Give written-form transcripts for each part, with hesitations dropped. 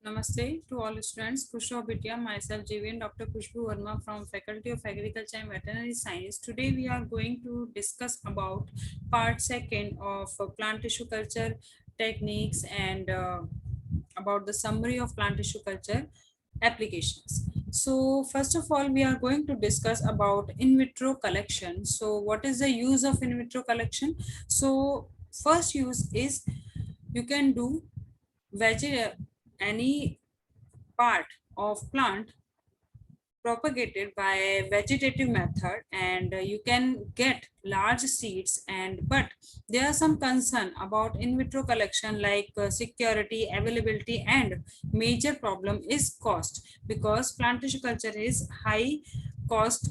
Namaste to all students. Kushro Vidya, myself JV and Dr. Kushbu Verma from Faculty of Agriculture and Veterinary Science. Today we are going to discuss about part second of plant tissue culture techniques and about the summary of plant tissue culture applications. So first of all, we are going to discuss about in vitro collection. So what is the use of in vitro collection? So first use is you can do any part of plant propagated by vegetative method, and you can get large seeds, and but there are some concern about in vitro collection like security, availability, and major problem is cost, because plant tissue culture is high cost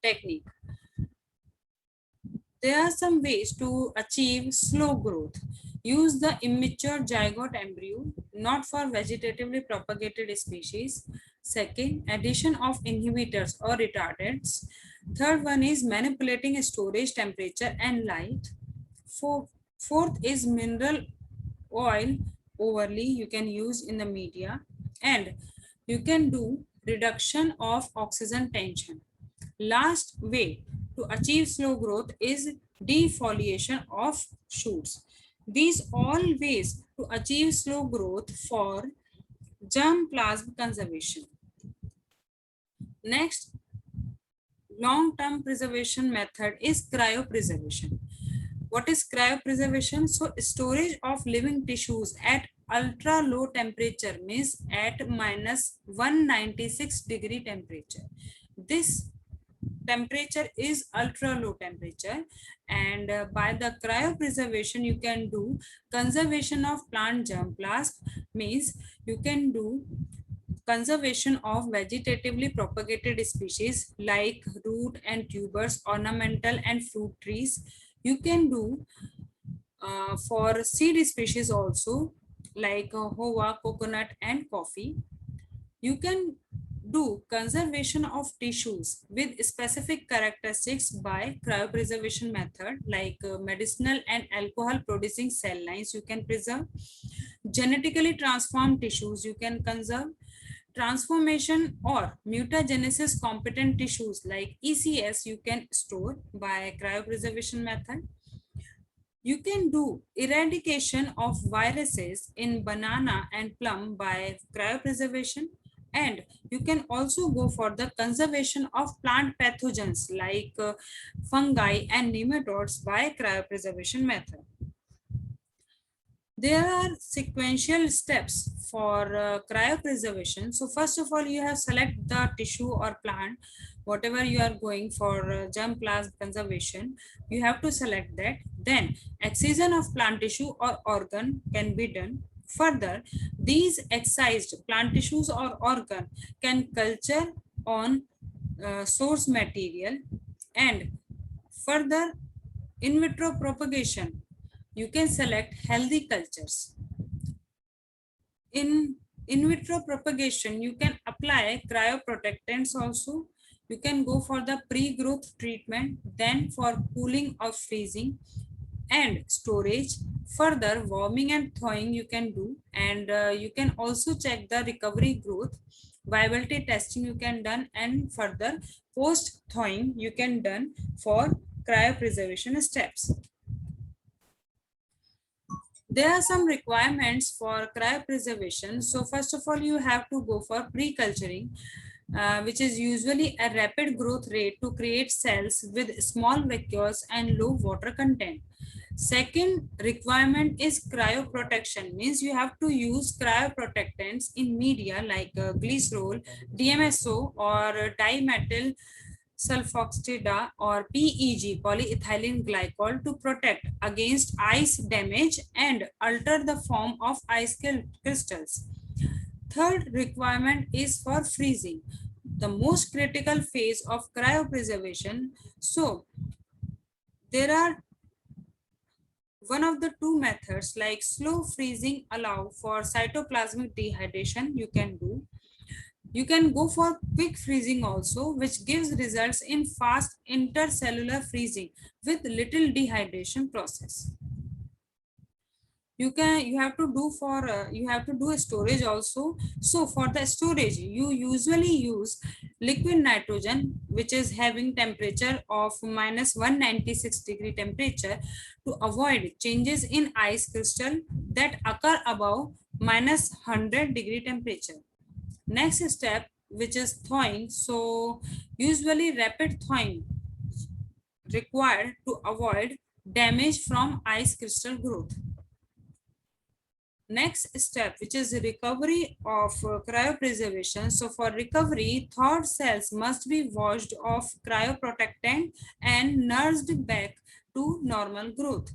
technique. There are some ways to achieve slow growth. Use the immature zygote embryo, not for vegetatively propagated species. Second, addition of inhibitors or retardants. Third one is manipulating storage temperature and light. Fourth is mineral oil overly you can use in the media, and you can do reduction of oxygen tension. Last way to achieve slow growth is defoliation of shoots. These all ways to achieve slow growth for germplasm conservation. Next, long-term preservation method is cryopreservation. What is cryopreservation? So storage of living tissues at ultra low temperature, means at minus 196 degree temperature. This temperature is ultra low temperature, and by the cryopreservation you can do conservation of plant germplasm, means you can do conservation of vegetatively propagated species like root and tubers, ornamental and fruit trees. You can do for seed species also like hoa, coconut and coffee. You can do conservation of tissues with specific characteristics by cryopreservation method like medicinal and alcohol producing cell lines you can preserve. Genetically transformed tissues you can conserve. Transformation or mutagenesis competent tissues like ECS you can store by cryopreservation method. You can do eradication of viruses in banana and plum by cryopreservation, and you can also go for the conservation of plant pathogens like fungi and nematodes by cryopreservation method. There are sequential steps for cryopreservation. So first of all, you have select the tissue or plant, whatever you are going for germplasm conservation, you have to select that. Then excision of plant tissue or organ can be done. Further, these excised plant tissues or organ can culture on source material. And further, in vitro propagation, you can select healthy cultures. In vitro propagation, you can apply cryoprotectants also. You can go for the pre-growth treatment, then for cooling or freezing and storage. Further, warming and thawing you can do, and you can also check the recovery growth. Viability testing you can done, and further post thawing you can done for cryopreservation steps. There are some requirements for cryopreservation. So first of all, you have to go for pre-culturing, which is usually a rapid growth rate to create cells with small vacuoles and low water content. Second requirement is cryo protection, means you have to use cryoprotectants in media like glycerol, DMSO, or dimethyl sulfoxide or PEG, polyethylene glycol, to protect against ice damage and alter the form of ice crystals. Third requirement is for freezing, the most critical phase of cryopreservation. So there are one of the two methods like slow freezing allow for cytoplasmic dehydration you can do. You can go for quick freezing also, which gives results in fast intercellular freezing with little dehydration process. you have to do for you have to do a storage also. So for the storage you usually use liquid nitrogen, which is having temperature of minus 196 degree temperature, to avoid changes in ice crystal that occur above minus 100 degree temperature. Next step, which is thawing. So usually rapid thawing required to avoid damage from ice crystal growth. Next step, which is recovery of cryopreservation. So for recovery, thawed cells must be washed off cryoprotectant and nursed back to normal growth.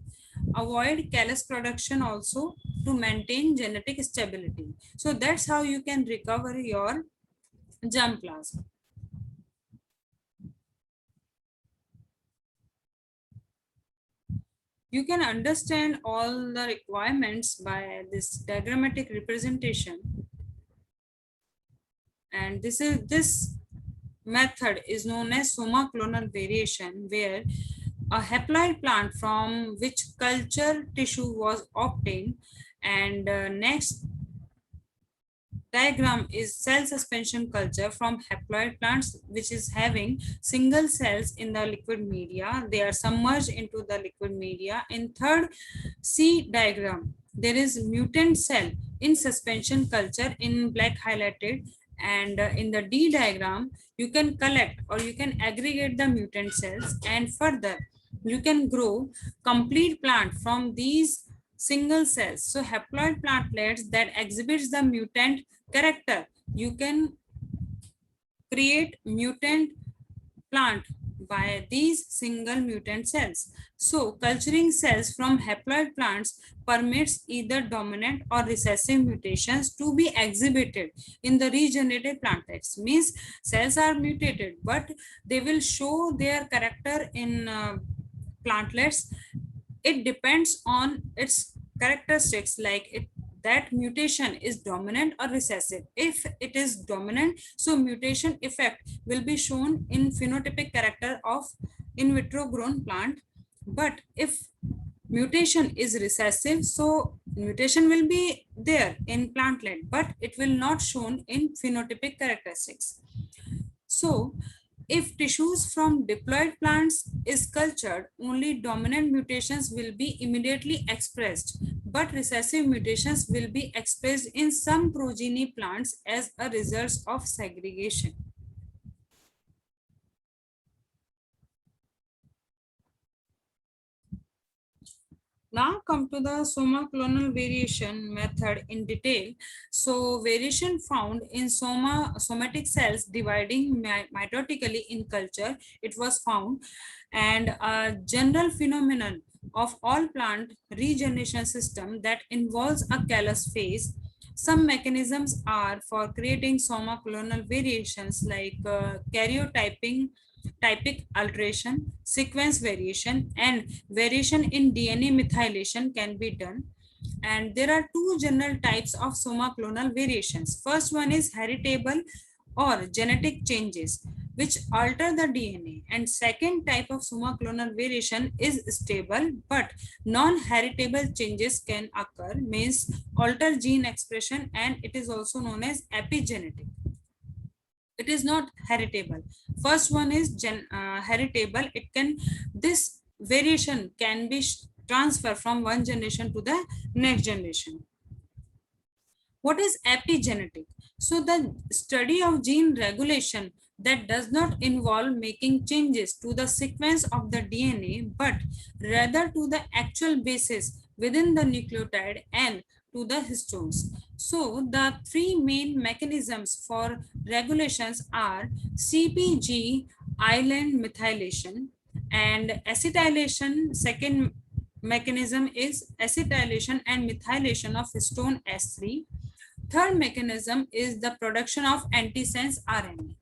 Avoid callus production also to maintain genetic stability. So that's how you can recover your germ plasma. You can understand all the requirements by this diagrammatic representation. And this method is known as Soma clonal variation, where a haploid plant from which culture tissue was obtained. And next diagram is cell suspension culture from haploid plants, which is having single cells in the liquid media. They are submerged into the liquid media. In third C diagram, there is mutant cell in suspension culture in black highlighted. And in the D diagram, you can collect or you can aggregate the mutant cells, and further you can grow complete plant from these single cells. So haploid plantlets that exhibits the mutant character, you can create mutant plant by these single mutant cells. So culturing cells from haploid plants permits either dominant or recessive mutations to be exhibited in the regenerated plantlets. Means cells are mutated, but they will show their character in plantlets. It depends on its characteristics, like that mutation is dominant or recessive. If it is dominant, so mutation effect will be shown in phenotypic character of in vitro grown plant. But if mutation is recessive, so mutation will be there in plantlet, but it will not shown in phenotypic characteristics. So if tissues from diploid plants is cultured, only dominant mutations will be immediately expressed, but recessive mutations will be expressed in some progeny plants as a result of segregation. Now come to the Soma clonal variation method in detail. So variation found in somatic cells dividing mitotically in culture, it was found, and a general phenomenon of all plant regeneration system that involves a callus phase. Some mechanisms are for creating Soma clonal variations, like karyotyping, typic alteration, sequence variation, and variation in DNA methylation can be done. And there are two general types of Soma clonal variations. First one is heritable or genetic changes which alter the DNA, and second type of Soma clonal variation is stable but non-heritable changes can occur, means alter gene expression, and it is also known as epigenetic. It is not heritable. First one is heritable. It can, this variation can be transferred from one generation to the next generation. What is epigenetic? So the study of gene regulation that does not involve making changes to the sequence of the DNA, but rather to the actual bases within the nucleotide and to the histones. So the three main mechanisms for regulations are CpG island methylation and acetylation. Second mechanism is acetylation and methylation of histone S3. Third mechanism is the production of antisense RNA.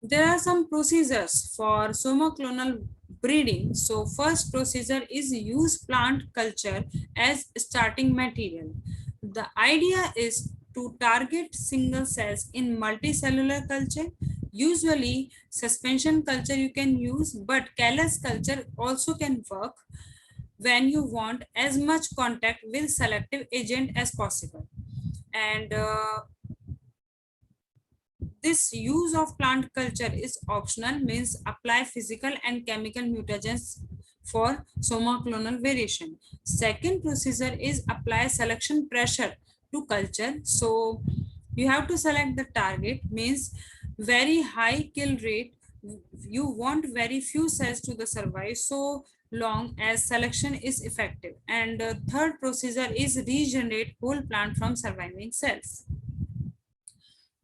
There are some procedures for somoclonal breeding. So first procedure is use plant culture as starting material. The idea is to target single cells in multicellular culture. Usually suspension culture you can use, but callus culture also can work, when you want as much contact with selective agent as possible. And this use of plant culture is optional, means apply physical and chemical mutagens for Soma clonal variation. Second procedure is apply selection pressure to culture. So you have to select the target, means very high kill rate. You want very few cells to the survive so long as selection is effective. And third procedure is regenerate whole plant from surviving cells.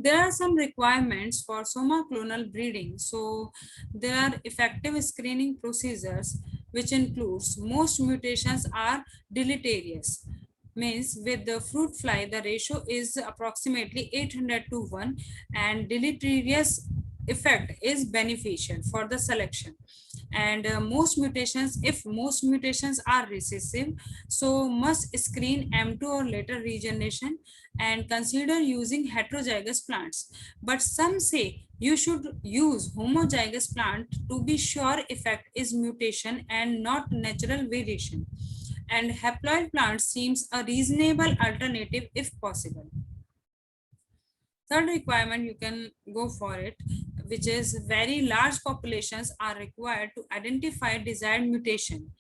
There are some requirements for Soma clonal breeding. So there are effective screening procedures, which includes most mutations are deleterious. Means with the fruit fly, the ratio is approximately 800 to 1, and deleterious effect is beneficial for the selection. And most mutations, if most mutations are recessive, so must screen M2 or later regeneration, and consider using heterozygous plants. But some say you should use homozygous plant to be sure effect is mutation and not natural variation. And haploid plant seems a reasonable alternative if possible. Third requirement, you can go for it, which is very large populations are required to identify desired mutation.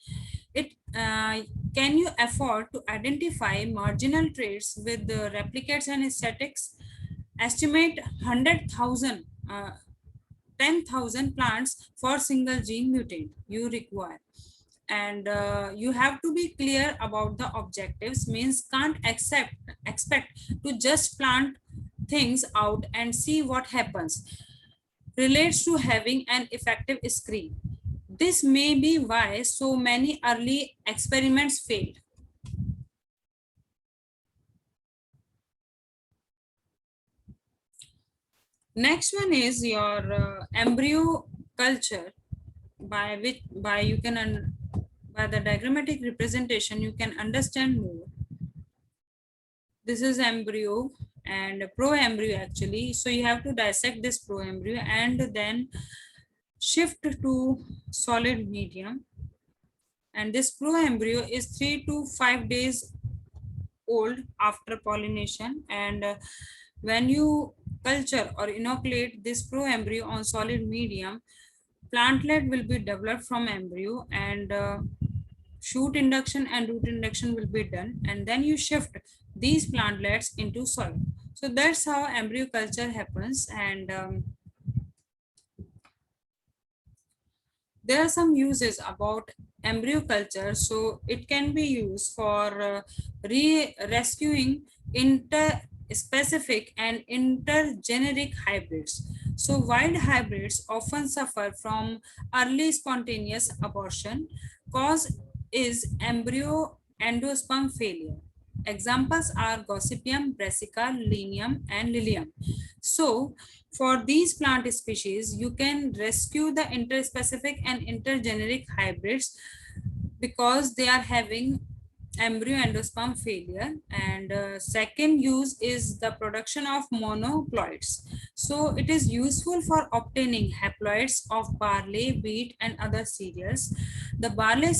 It can you afford to identify marginal traits with the replicates and statics? Estimate 100,000, 10,000 plants for single gene mutant you require. And you have to be clear about the objectives, means can't expect to just plant things out and see what happens. Relates to having an effective screen. This may be why so many early experiments failed. Next one is your embryo culture, by which by you can by the diagrammatic representation you can understand more. This is embryo and pro embryo actually. So you have to dissect this pro embryo and then shift to solid medium. And this pro embryo is 3 to 5 days old after pollination. And when you culture or inoculate this pro embryo on solid medium, plantlet will be developed from embryo, and shoot induction and root induction will be done, and then you shift these plantlets into soil. So that's how embryo culture happens. And there are some uses about embryo culture. So it can be used for rescuing interspecific and intergeneric hybrids. So wild hybrids often suffer from early spontaneous abortion. Cause is embryo endosperm failure. Examples are Gossypium, Brassica, Linium, and Lilium. So for these plant species, you can rescue the interspecific and intergeneric hybrids because they are having embryo endosperm failure. And second use is the production of monoploids. So it is useful for obtaining haploids of barley, wheat, and other cereals. The barley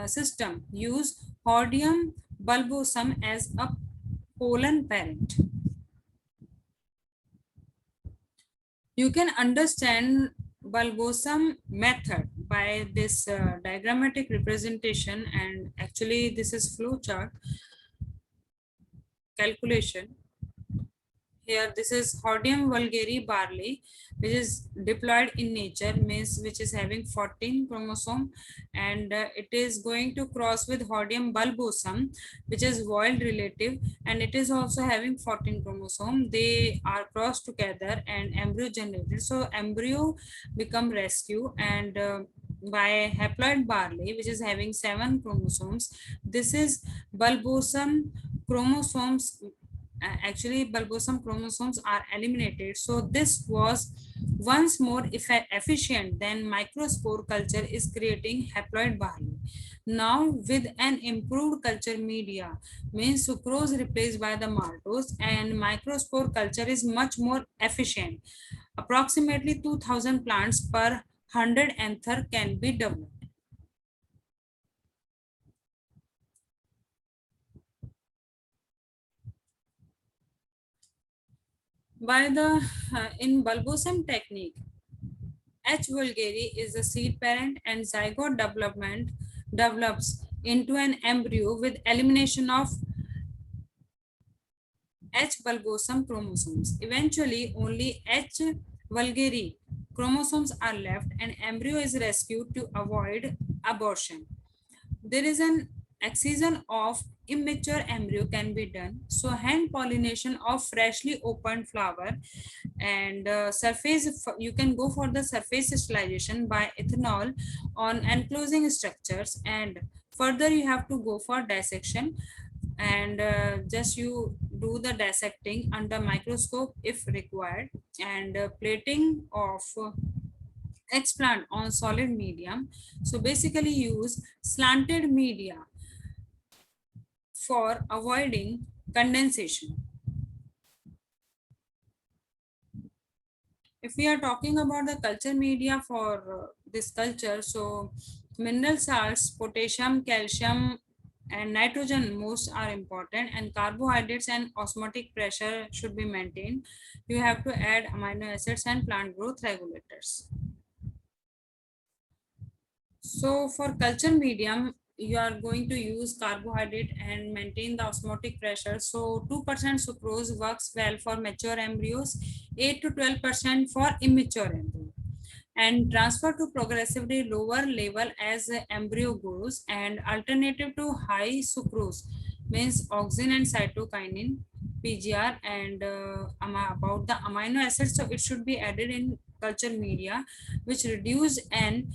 system use Hordeum bulbosum as a pollen parent. You can understand bulbosum method by this diagrammatic representation, and actually this is flow chart calculation. Here this is Hordeum vulgare barley, which is diploid in nature, means which is having 14 chromosome, and it is going to cross with Hordeum bulbosum, which is void relative, and it is also having 14 chromosome. They are crossed together and embryo generated. So embryo become rescue, and by haploid barley, which is having 7 chromosomes, this is bulbosum chromosomes. Actually bulbosum chromosomes are eliminated. So this was once more efficient than microspore culture is creating haploid barley. Now with an improved culture media, means sucrose replaced by the maltose, and microspore culture is much more efficient. Approximately 2000 plants per 100 anther can be developed. By the in bulbosome technique, H. vulgare is the seed parent and zygote development develops into an embryo with elimination of H. bulbosum chromosomes. Eventually, only H. vulgare chromosomes are left and embryo is rescued to avoid abortion. There is an excision of immature embryo can be done. So hand pollination of freshly opened flower and surface, you can go for the surface sterilization by ethanol on enclosing structures, and further you have to go for dissection, and just you do the dissecting under microscope if required, and plating of explant on solid medium. So basically use slanted media for avoiding condensation. If we are talking about the culture media for this culture, so mineral salts, potassium, calcium, and nitrogen most are important, and carbohydrates and osmotic pressure should be maintained. You have to add amino acids and plant growth regulators. So for culture medium, you are going to use carbohydrate and maintain the osmotic pressure. So 2% sucrose works well for mature embryos, 8 to 12% for immature embryo, and transfer to progressively lower level as the embryo grows, and alternative to high sucrose means auxin and cytokinin PGR, and about the amino acids, so it should be added in culture media which reduce and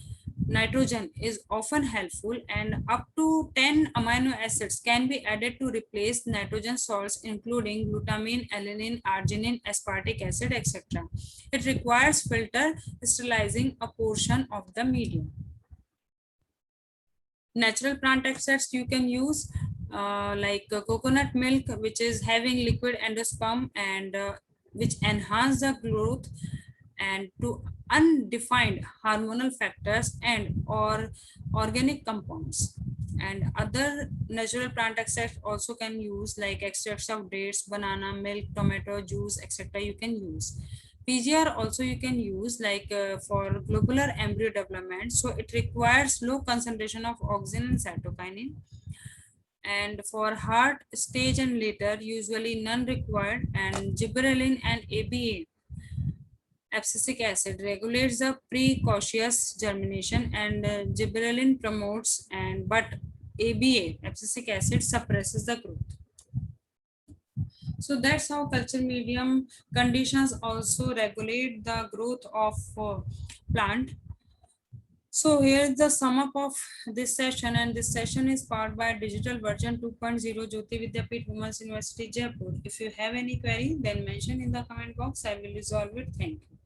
nitrogen is often helpful, and up to 10 amino acids can be added to replace nitrogen salts including glutamine, alanine, arginine, aspartic acid, etc. It requires filter sterilizing a portion of the medium. Natural plant extracts you can use like coconut milk, which is having liquid endosperm, and which enhance the growth, and to undefined hormonal factors and or organic compounds. And other natural plant extracts also can use, like extracts of dates, banana, milk, tomato juice, etc. you can use. PGR also you can use, like for globular embryo development, so it requires low concentration of auxin and cytokinin, and for heart stage and later usually none required, and gibberellin and ABA abscisic acid regulates the precocious germination, and gibberellin promotes, and but ABA abscisic acid suppresses the growth. So that's how culture medium conditions also regulate the growth of plant. So here's the sum up of this session, and this session is powered by digital version 2.0 Jyoti Vidyapeeth Women's University Jaipur. If you have any query, then mention in the comment box. I will resolve it. Thank you.